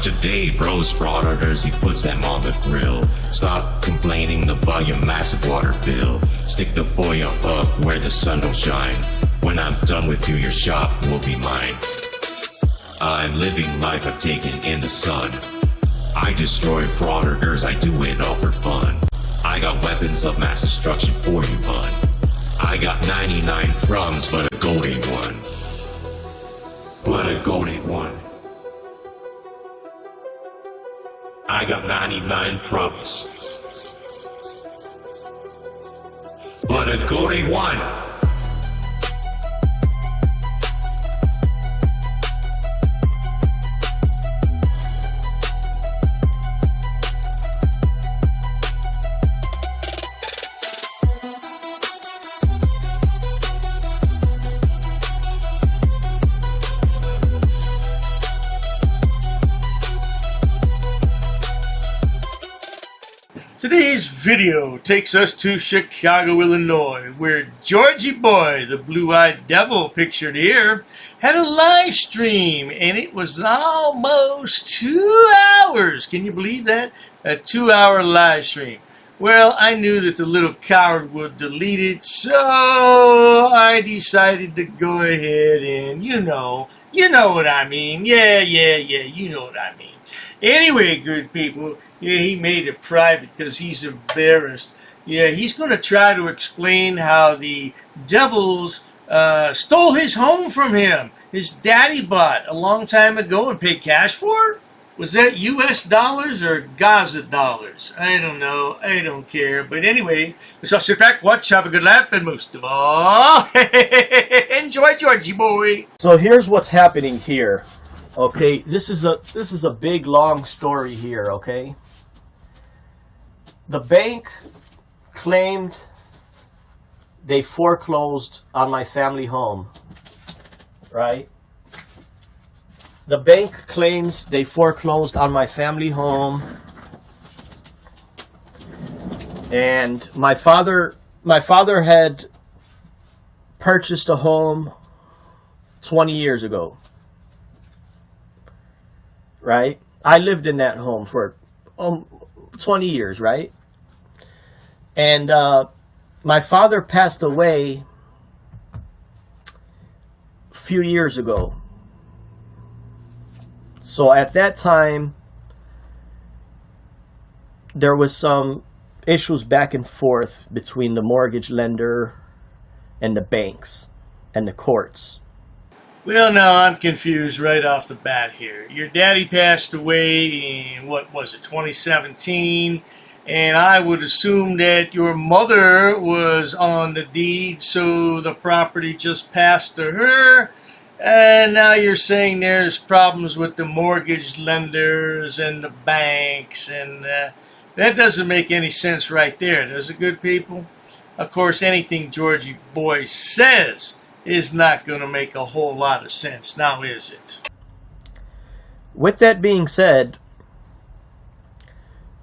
today, bros, frauditors, he puts them on the grill. Stop complaining about your massive water bill. Stick the foil up where the sun don't shine. When I'm done with you, your shop will be mine. I'm living life I've taken in the sun. I destroy frauditors, I do it all for fun. I got weapons of mass destruction for you, bud. I got 99 crumbs, but a gold ain't one. But a gold ain't one. I got 99 crumbs, but a gold ain't one. Today's video takes us to Chicago, Illinois, where Georgie boy, the blue-eyed devil pictured here, had a live stream, and it was almost 2 hours. Can you believe that? A 2-hour live stream. Well, I knew that the little coward would delete it, so I decided to go ahead and, you know what I mean. Yeah, you know what I mean. Anyway, good people, yeah, he made it private because he's embarrassed. Yeah, he's going to try to explain how the devils stole his home from him. His daddy bought a long time ago and paid cash for it. Was that US dollars or Gaza dollars? I don't know. I don't care. But anyway, let's all sit back, watch, have a good laugh, and most of all, enjoy Georgie boy. So here's what's happening here. Okay, this is a big long story here, okay? The bank claimed they foreclosed on my family home, right? The bank claims they foreclosed on my family home, and my father had purchased a home 20 years ago. Right? I lived in that home for 20 years, right? And my father passed away a few years ago. So at that time, there was some issues back and forth between the mortgage lender and the banks and the courts. Well, now I'm confused right off the bat here. Your daddy passed away in, what was it, 2017, and I would assume that your mother was on the deed, so the property just passed to her, and now you're saying there's problems with the mortgage lenders and the banks, and that doesn't make any sense right there, does it, good people? Of course, anything Georgie boy says is not going to make a whole lot of sense, now is it? With that being said,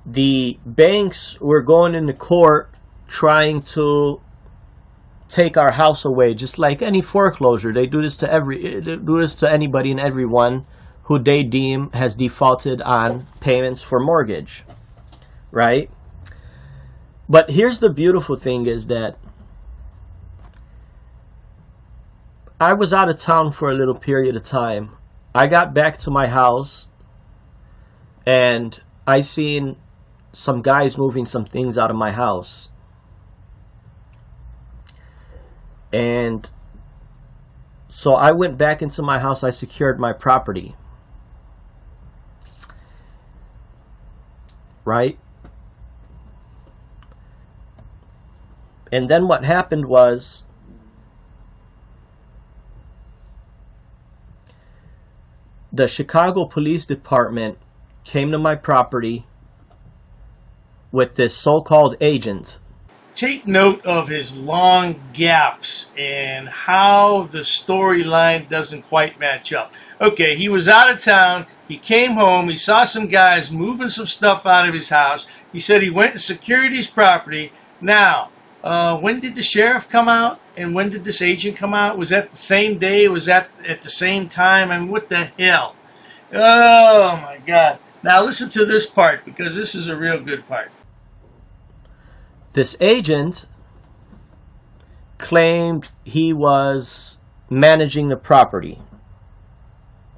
the banks were going into court trying to take our house away, just like any foreclosure. They do this to anybody and everyone who they deem has defaulted on payments for mortgage, right? But here's the beautiful thing is that I was out of town for a little period of time. I got back to my house and I seen some guys moving some things out of my house. And so I went back into my house. I secured my property. Right? And then what happened was the Chicago Police Department came to my property with this so-called agent. Take note of his long gaps and how the storyline doesn't quite match up. Okay, he was out of town, he came home, he saw some guys moving some stuff out of his house. He said he went and secured his property. Now, when did the sheriff come out? And when did this agent come out? Was that the same day? Was that at the same time? I mean, what the hell? Oh my God. Now listen to this part, because this is a real good part. This agent claimed he was managing the property.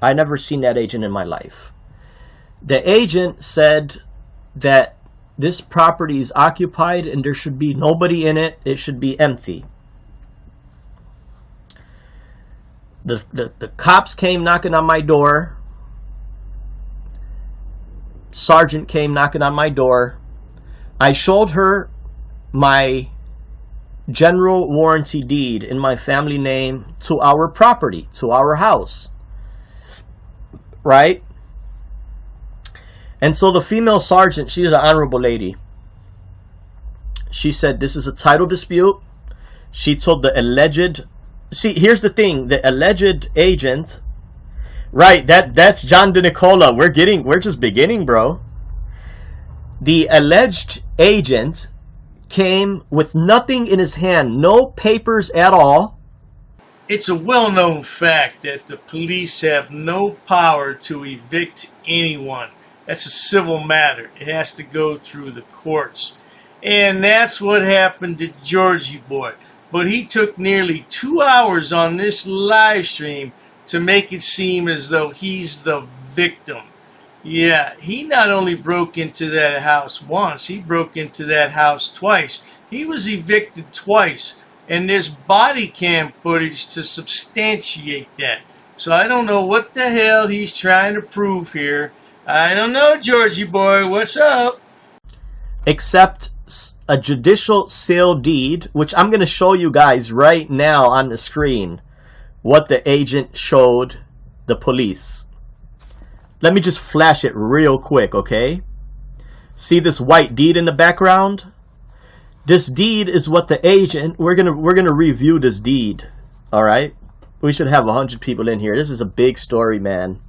I never seen that agent in my life. The agent said that this property is occupied and there should be nobody in it. It should be empty. The cops came knocking on my door. Sergeant came knocking on my door. I showed her my general warranty deed in my family name to our property, to our house. Right? And so the female sergeant, she's an honorable lady. She said, this is a title dispute. She told the alleged... See, here's the thing. The alleged agent... Right, that's John DeNicola. We're just beginning, bro. The alleged agent came with nothing in his hand, no papers at all. It's a well-known fact that the police have no power to evict anyone. That's a civil matter. It has to go through the courts. And that's what happened to Georgie boy. But he took nearly 2 hours on this live stream to make it seem as though he's the victim. Yeah, he not only broke into that house once, he broke into that house twice. He was evicted twice, and there's body cam footage to substantiate that. So I don't know what the hell he's trying to prove here. I don't know, Georgie boy, what's up? Except a judicial sale deed, which I'm going to show you guys right now on the screen. What the agent showed the police. Let me just flash it real quick, okay? See this white deed in the background? This deed is what the agent... We're gonna review this deed, all right? We should have 100 people in here. This is a big story, man.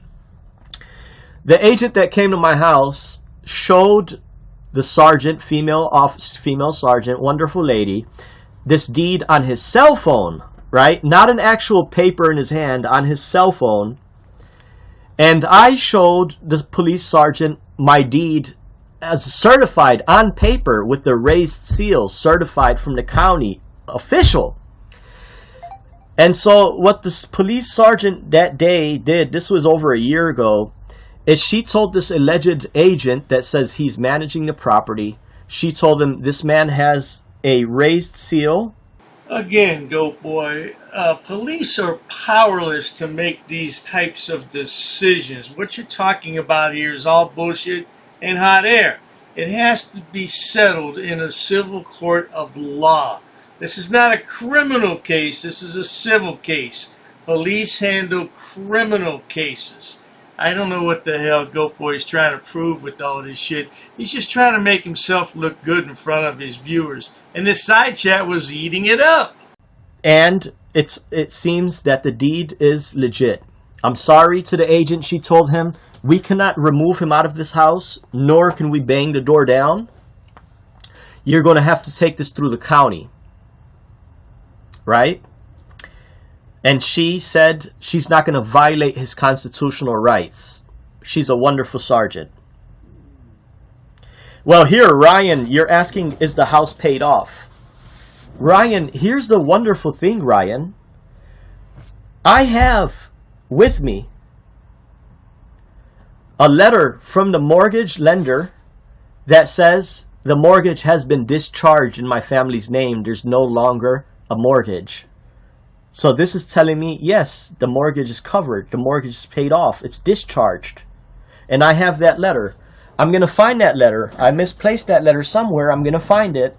The agent that came to my house showed the sergeant, female sergeant, wonderful lady, this deed on his cell phone. Right? Not an actual paper in his hand, on his cell phone. And I showed the police sergeant my deed as certified on paper with the raised seal, certified from the county, official. And so what this police sergeant that day did, this was over a year ago, is she told this alleged agent that says he's managing the property, she told him this man has a raised seal. Again, Goat Boy, police are powerless to make these types of decisions. What you're talking about here is all bullshit and hot air. It has to be settled in a civil court of law. This is not a criminal case. This is a civil case. Police handle criminal cases. I don't know what the hell Goat Boy is trying to prove with all this shit. He's just trying to make himself look good in front of his viewers. And this side chat was eating it up. And it seems that the deed is legit. I'm sorry to the agent. She told him, we cannot remove him out of this house, nor can we bang the door down. You're going to have to take this through the county. Right? And she said she's not going to violate his constitutional rights. She's a wonderful sergeant. Well, here, Ryan, you're asking, is the house paid off? Ryan, here's the wonderful thing, Ryan. I have with me a letter from the mortgage lender that says the mortgage has been discharged in my family's name. There's no longer a mortgage. So this is telling me, yes, the mortgage is covered. The mortgage is paid off. It's discharged. And I have that letter. I'm going to find that letter. I misplaced that letter somewhere. I'm going to find it.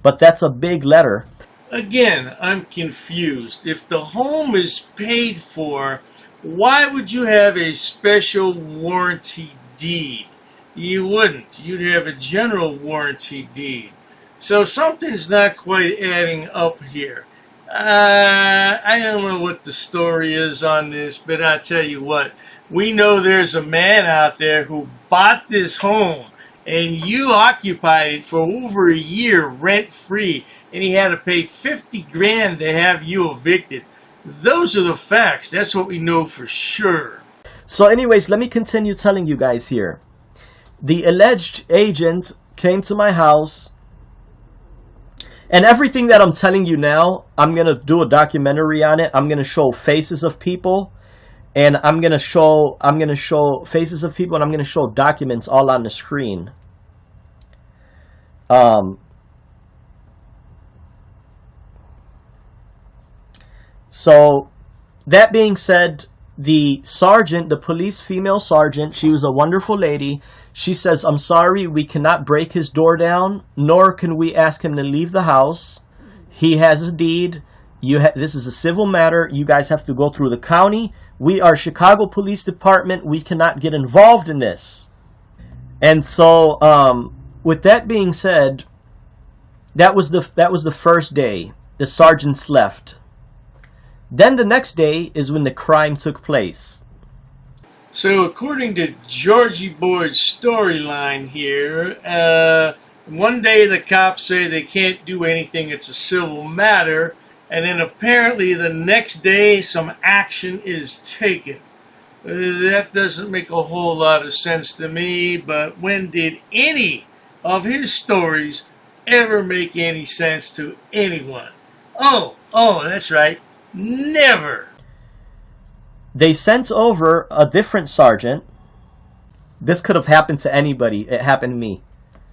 But that's a big letter. Again, I'm confused. If the home is paid for, why would you have a special warranty deed? You wouldn't. You'd have a general warranty deed. So something's not quite adding up here. I don't know what the story is on this, but I tell you what, we know there's a man out there who bought this home and you occupied it for over a year rent-free, and he had to pay 50 grand to have you evicted. Those are the facts. That's what we know for sure. So anyways, let me continue telling you guys here. The alleged agent came to my house, and everything that I'm telling you now, I'm going to do a documentary on it. I'm going to show faces of people, and I'm going to show faces of people, and I'm going to show documents all on the screen. So that being said, the sergeant, the police female sergeant, she was a wonderful lady. She says, I'm sorry, we cannot break his door down, nor can we ask him to leave the house. He has a deed. This is a civil matter. You guys have to go through the county. We are Chicago Police Department. We cannot get involved in this. And so, with that being said, that was the first day. The sergeants left. Then the next day is when the crime took place. So according to Georgie Boy's storyline here, one day the cops say they can't do anything, it's a civil matter, and then apparently the next day some action is taken. That doesn't make a whole lot of sense to me, but when did any of his stories ever make any sense to anyone? Oh, that's right. Never. They sent over a different sergeant. This could have happened to anybody. It happened to me.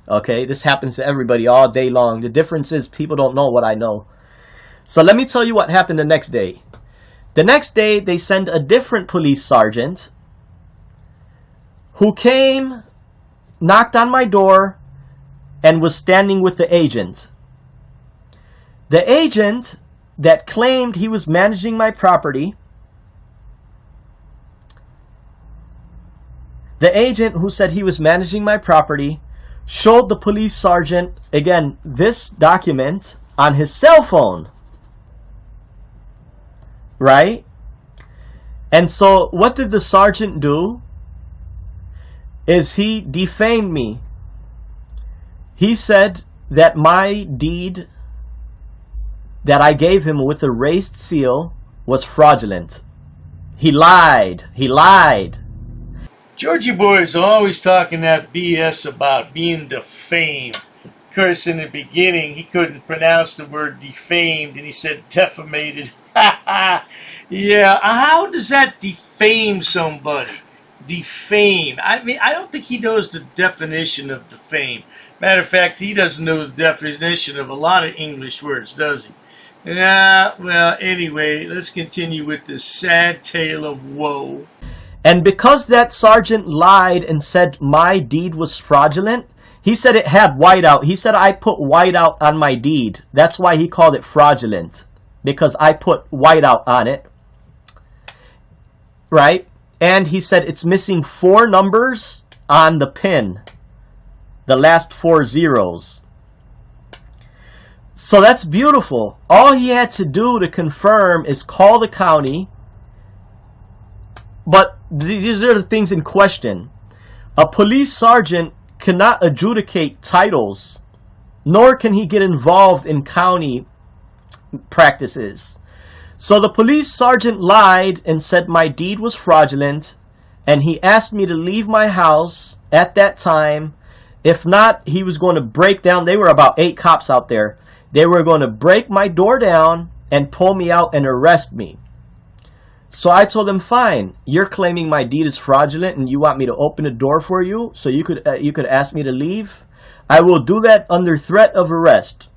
Okay, this happens to everybody all day long. The difference is people don't know what I know. So let me tell you what happened the next day. The next day, they send a different police sergeant who came, knocked on my door, and was standing with the agent. The agent that claimed he was managing my property, the agent who said he was managing my property showed the police sergeant, again, this document on his cell phone. Right? And so what did the sergeant do? Is he defamed me. He said that my deed that I gave him with a raised seal was fraudulent. He lied. He lied. Georgie Boy is always talking that BS about being defamed. Of course, in the beginning, he couldn't pronounce the word defamed, and he said defamated. Yeah, how does that defame somebody? Defame. I mean, I don't think he knows the definition of defame. Matter of fact, he doesn't know the definition of a lot of English words, does he? Well, anyway, let's continue with this sad tale of woe. And because that sergeant lied and said my deed was fraudulent, he said it had whiteout. He said I put whiteout on my deed. That's why he called it fraudulent, because I put whiteout on it. Right? And he said it's missing 4 numbers on the pin. The last 4 zeros. So that's beautiful. All he had to do to confirm is call the county. But these are the things in question. A police sergeant cannot adjudicate titles, nor can he get involved in county practices. So the police sergeant lied and said my deed was fraudulent, and he asked me to leave my house at that time. If not, he was going to break down. They were about 8 cops out there. They were going to break my door down and pull me out and arrest me. So I told him, fine, you're claiming my deed is fraudulent and you want me to open the door for you so you could ask me to leave? I will do that under threat of arrest.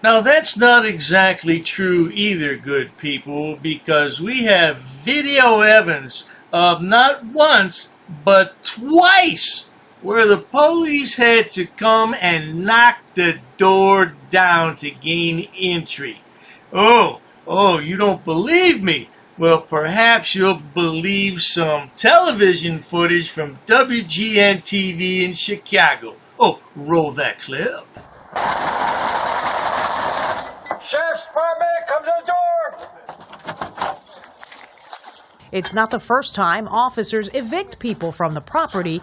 Now that's not exactly true either, good people, because we have video evidence of not once, but twice, where the police had to come and knock the door down to gain entry. Oh, you don't believe me? Well, perhaps you'll believe some television footage from WGN-TV in Chicago. Oh, roll that clip. Sheriff's Department, come to the door! It's not the first time officers evict people from the property.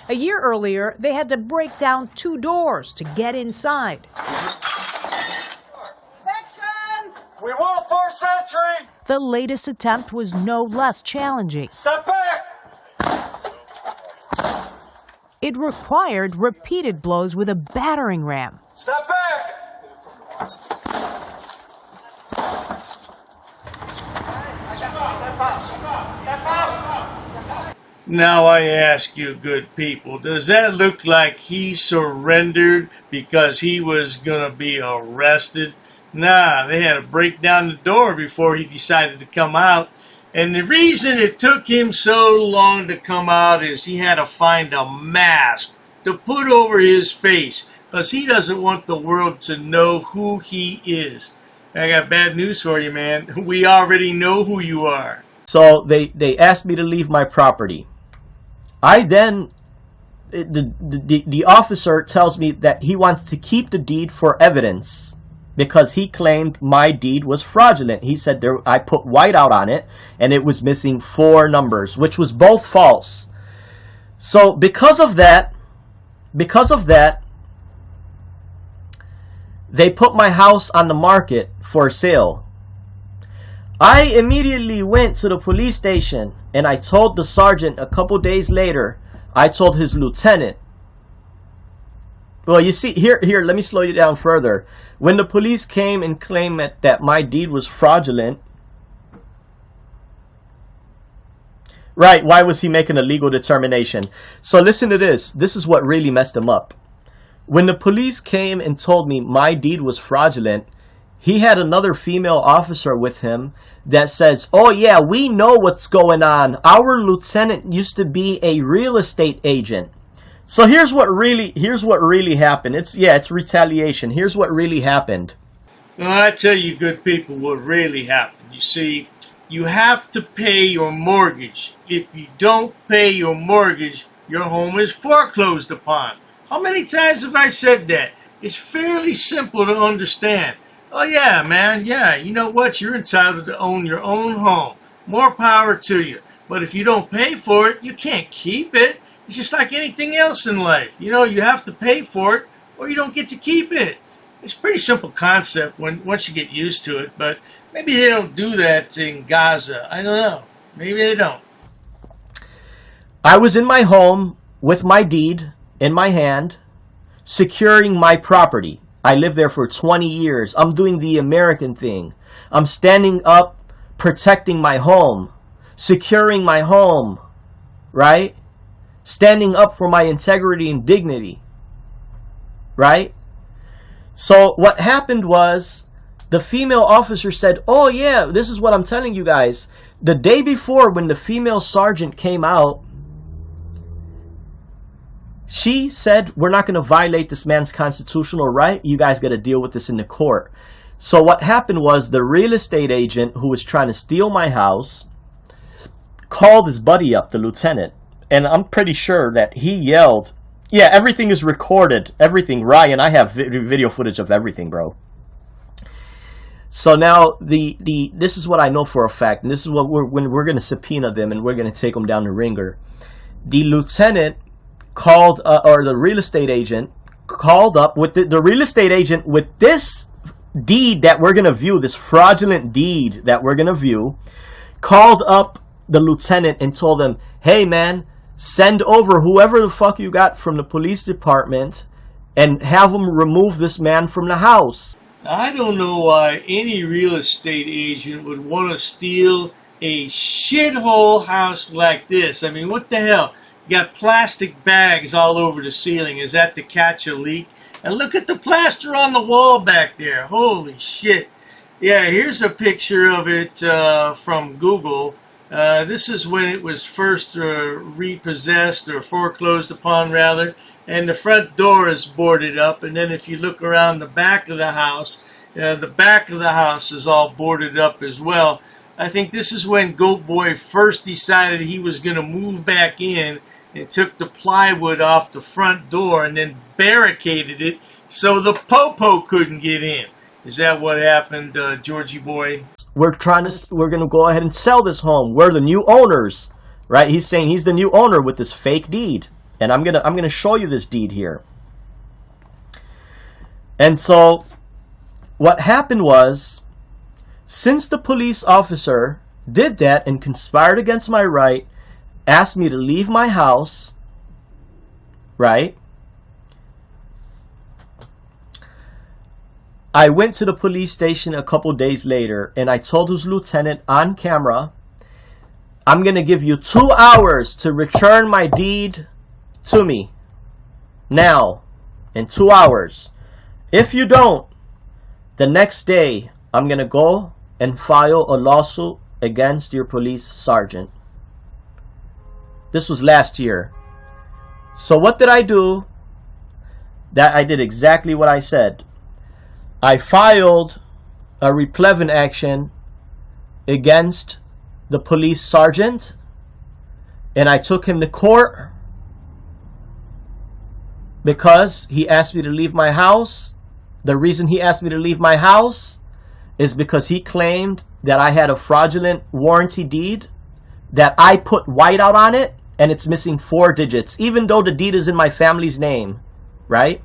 A year earlier, they had to break down 2 doors to get inside. We want forced entry! The latest attempt was no less challenging. Step back! It required repeated blows with a battering ram. Step back! Now I ask you, good people, does that look like he surrendered because he was going to be arrested? Nah, they had to break down the door before he decided to come out. And the reason it took him so long to come out is he had to find a mask to put over his face because he doesn't want the world to know who he is. I got bad news for you, man. We already know who you are. So they asked me to leave my property. I then, the officer tells me that he wants to keep the deed for evidence because he claimed my deed was fraudulent. He said I put whiteout on it and it was missing 4 numbers, which was both false. So because of that, they put my house on the market for sale. I immediately went to the police station and I told the sergeant a couple days later. I told his lieutenant. Well, you see, here, let me slow you down further. When the police came and claimed that my deed was fraudulent, right, why was he making a legal determination? So listen to this. This is what really messed him up. When the police came and told me my deed was fraudulent, he had another female officer with him that says, oh yeah, we know what's going on. Our lieutenant used to be a real estate agent. So here's what really happened. It's retaliation. Here's what really happened. Well, I tell you, good people, what really happened. You see, you have to pay your mortgage. If you don't pay your mortgage, your home is foreclosed upon. How many times have I said that? It's fairly simple to understand. Oh yeah, man, yeah, you know what? You're entitled to own your own home. More power to you. But if you don't pay for it, you can't keep it. It's just like anything else in life. You know, you have to pay for it or you don't get to keep it. It's a pretty simple concept once you get used to it, but maybe they don't do that in Gaza. I don't know. Maybe they don't. I was in my home with my deed in my hand, securing my property. I lived there for 20 years. I'm doing the American thing. I'm standing up, protecting my home, securing my home, right? Standing up for my integrity and dignity, right? So what happened was the female officer said, oh yeah, this is what I'm telling you guys. The day before, when the female sergeant came out, she said, we're not going to violate this man's constitutional right. You guys got to deal with this in the court. So what happened was the real estate agent who was trying to steal my house called his buddy up, the lieutenant. And I'm pretty sure that he yelled, yeah, everything is recorded. Everything, Ryan, I have video footage of everything, bro. So now this is what I know for a fact. And this is what when we're going to subpoena them and we're going to take them down the ringer. The lieutenant called, or the real estate agent called up with the real estate agent with this deed that we're going to view, this fraudulent deed that we're going to view, called up the lieutenant and told him, hey man, send over whoever the fuck you got from the police department and have them remove this man from the house. I don't know why any real estate agent would want to steal a shithole house like this. I mean, what the hell? You got plastic bags all over the ceiling. Is that to catch a leak? And look at the plaster on the wall back there. Holy shit. Yeah, here's a picture of it from Google. This is when it was first repossessed or foreclosed upon, rather. And the front door is boarded up. And then if you look around the back of the house is all boarded up as well. I think this is when Goat Boy first decided he was going to move back in and took the plywood off the front door and then barricaded it so the popo couldn't get in. Is that what happened, Georgie boy? We're going to go ahead and sell this home. We're the new owners, right? He's saying he's the new owner with this fake deed. And I'm going to show you this deed here. And so what happened was Since the police officer did that and conspired against my right, asked me to leave my house, right? I went to the police station a couple days later and I told his lieutenant on camera, I'm going to give you 2 hours to return my deed to me. Now, in 2 hours. If you don't, the next day, I'm going to go and file a lawsuit against your police sergeant. This was last year. So what did I do? That I did exactly what I said. I filed a replevin action against the police sergeant, and I took him to court because he asked me to leave my house. The reason he asked me to leave my house is because he claimed that I had a fraudulent warranty deed, that I put whiteout on it, and it's missing 4 digits, even though the deed is in my family's name, right?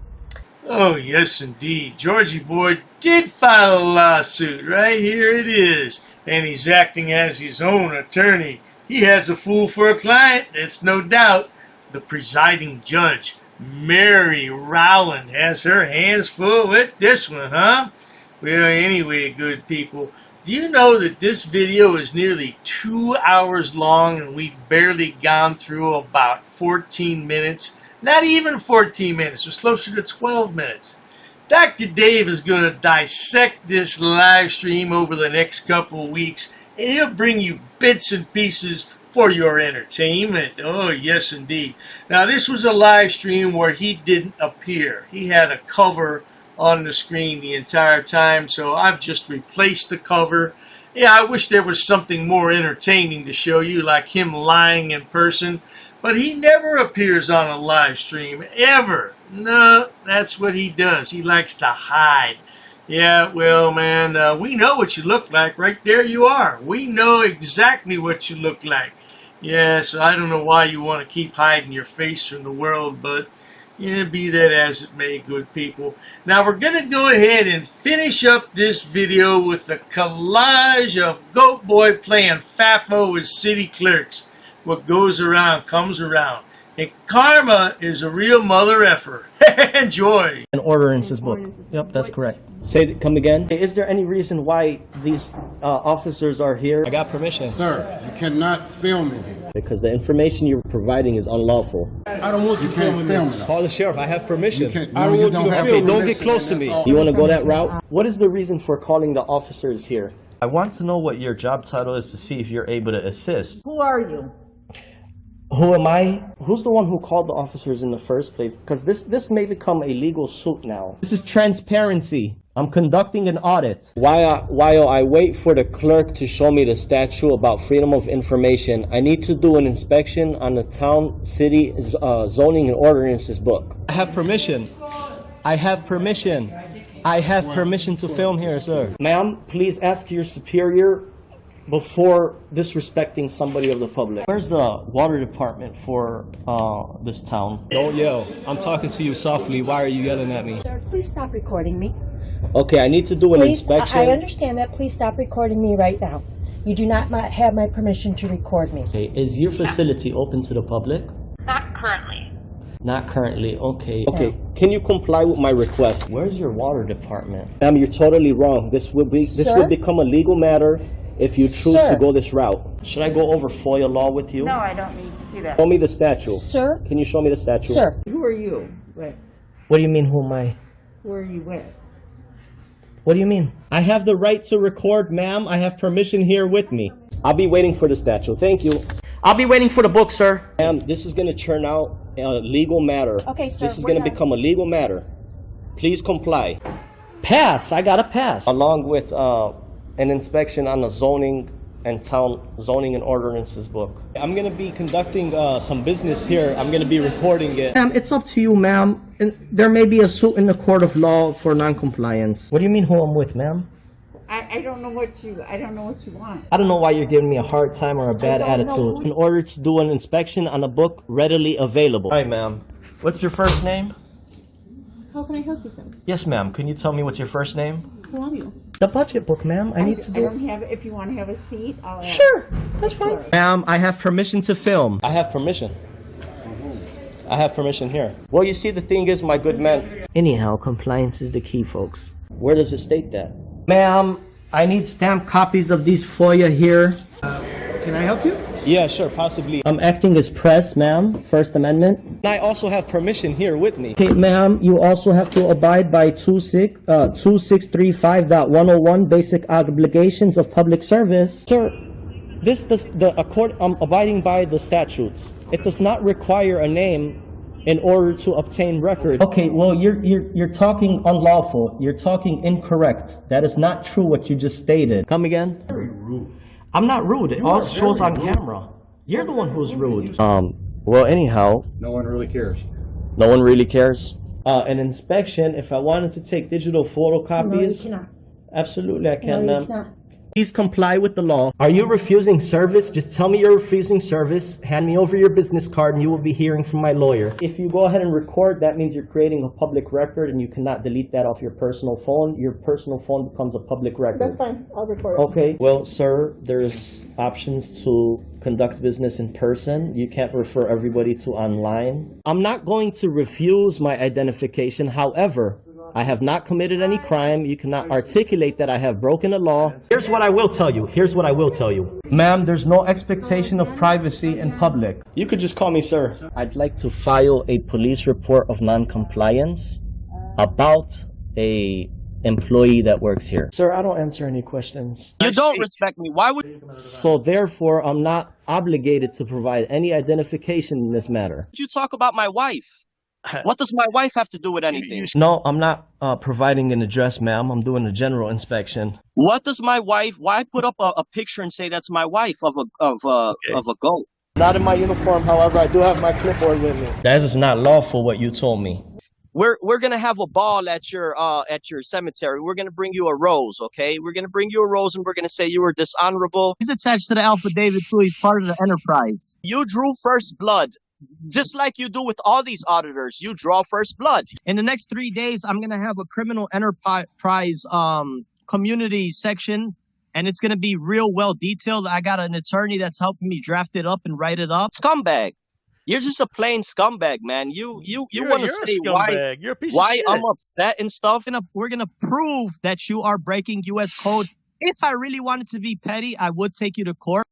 Oh, yes, indeed. Georgie boy did file a lawsuit. Right here it is. And he's acting as his own attorney. He has a fool for a client, that's no doubt. The presiding judge, Mary Rowland, has her hands full with this one, huh? Well, anyway, good people, do you know that this video is nearly 2 hours long and we've barely gone through about 14 minutes? Not even 14 minutes. It was closer to 12 minutes. Dr. Dave is going to dissect this live stream over the next couple of weeks, and he'll bring you bits and pieces for your entertainment. Oh, yes, indeed. Now, this was a live stream where he didn't appear. He had a cover on the screen the entire time, so I've just replaced the cover. Yeah, I wish there was something more entertaining to show you, like him lying in person. But he never appears on a live stream, ever. No, that's what he does. He likes to hide. Yeah, well, man, we know what you look like. Right there you are. We know exactly what you look like. Yes, I don't know why you want to keep hiding your face from the world, but yeah, be that as it may, good people. Now, we're going to go ahead and finish up this video with a collage of Goat Boy playing Fafo with city clerks. What goes around comes around. And karma is a real mother effer. Enjoy. An ordinances book. Yep, that's correct. Say it, come again. Is there any reason why these officers are here? I got permission. Sir, you cannot film in here. Because the information you're providing is unlawful. I don't want you filming it. Call the sheriff. I have permission. I don't want you to film. Don't get close to me. You want to go that route? What is the reason for calling the officers here? I want to know what your job title is to see if you're able to assist. Who are you? Who am I? Who's the one who called the officers in the first place? Because this may become a legal suit now. This is transparency. I'm conducting an audit. While I wait for the clerk to show me the statute about freedom of information, I need to do an inspection on the town, city, zoning and ordinances book. I have permission. I have permission. I have permission to film here, sir. Ma'am, please ask your superior before disrespecting somebody of the public. Where's the water department for this town? Don't yell. I'm talking to you softly. Why are you yelling at me? Sir, please stop recording me. Okay, I need to do an inspection. I understand that. Please stop recording me right now. You do not have my permission to record me. Okay, is your facility open to the public? Not currently. Not currently, okay. Okay, can you comply with my request? Where's your water department? Ma'am, you're totally wrong. This will become a legal matter if you choose to go this route. Should I go over FOIA law with you? No, I don't need to see that. Show me the statute. Sir? Can you show me the statute? Sir. Who are you with? What do you mean, who am I? Who are you with? What do you mean? I have the right to record, ma'am. I have permission here with me. I'll be waiting for the statute. Thank you. I'll be waiting for the book, sir. Ma'am, this is going to turn out a legal matter. Okay, sir. This is going to become a legal matter. Please comply. Pass. I got a pass. Along with an inspection on the zoning and town zoning and ordinances book. I'm going to be conducting some business here. I'm going to be recording it. Ma'am, it's up to you, ma'am. There may be a suit in the court of law for non-compliance. What do you mean who I'm with, ma'am? I don't know what you want. I don't know why you're giving me a hard time or a bad attitude. In order to do an inspection on a book readily available. Hi, ma'am. What's your first name? How can I help you, sir? Yes, ma'am. Can you tell me what's your first name? Who are you? The budget book, ma'am. I need to I do. don't have, if you want to have a seat, I'll ask. Sure, that's fine. Ma'am, I have permission to film. I have permission. I have permission here. Well, you see, the thing is, my good man. Anyhow, compliance is the key, folks. Where does it state that? Ma'am, I need stamped copies of these FOIA here. Can I help you? Yeah, sure, possibly. I'm acting as press, ma'am. First Amendment. I also have permission here with me. Okay, ma'am, you also have to abide by 2635.101 basic obligations of public service. Sir, I'm abiding by the statutes. It does not require a name in order to obtain record. Okay, well, you're talking unlawful. You're talking incorrect. That is not true what you just stated. Come again? Very rude. I'm not rude. It all shows on camera. You're the one who's rude. Well, anyhow. No one really cares. No one really cares. An inspection, if I wanted to take digital photocopies. No, you cannot. Absolutely, I can, No, ma'am. you cannot. Please comply with the law. Are you refusing service? Just tell me you're refusing service. Hand me over your business card and you will be hearing from my lawyer. If you go ahead and record, that means you're creating a public record and you cannot delete that off your personal phone. Your personal phone becomes a public record. That's fine. I'll record it. Okay. Well, sir, there's options to conduct business in person. You can't refer everybody to online. I'm not going to refuse my identification. However, I have not committed any crime. You cannot articulate that I have broken a law. Here's what I will tell you. Ma'am, there's no expectation of privacy in public. You could just call me sir. I'd like to file a police report of non-compliance about a employee that works here. Sir, I don't answer any questions. You don't respect me. Why would So therefore, I'm not obligated to provide any identification in this matter. you talk about my wife? What does my wife have to do with anything? No, I'm not providing an address, ma'am. I'm doing a general inspection. What does my wife? Why put up a picture and say that's my wife of a goat? Not in my uniform, however, I do have my clipboard with me. That is not lawful, what you told me. We're gonna have a ball at your cemetery. We're gonna bring you a rose, okay? We're gonna bring you a rose and we're gonna say you were dishonorable. He's attached to the affidavit too. He's part of the enterprise. You drew first blood. Just like you do with all these auditors, you draw first blood. In the next 3 days, I'm going to have a criminal enterprise community section, and it's going to be real well detailed. I got an attorney that's helping me draft it up and write it up. Scumbag. You're just a plain scumbag, man. You want to say why I'm upset and stuff. We're going to prove that you are breaking U.S. code. If I really wanted to be petty, I would take you to court.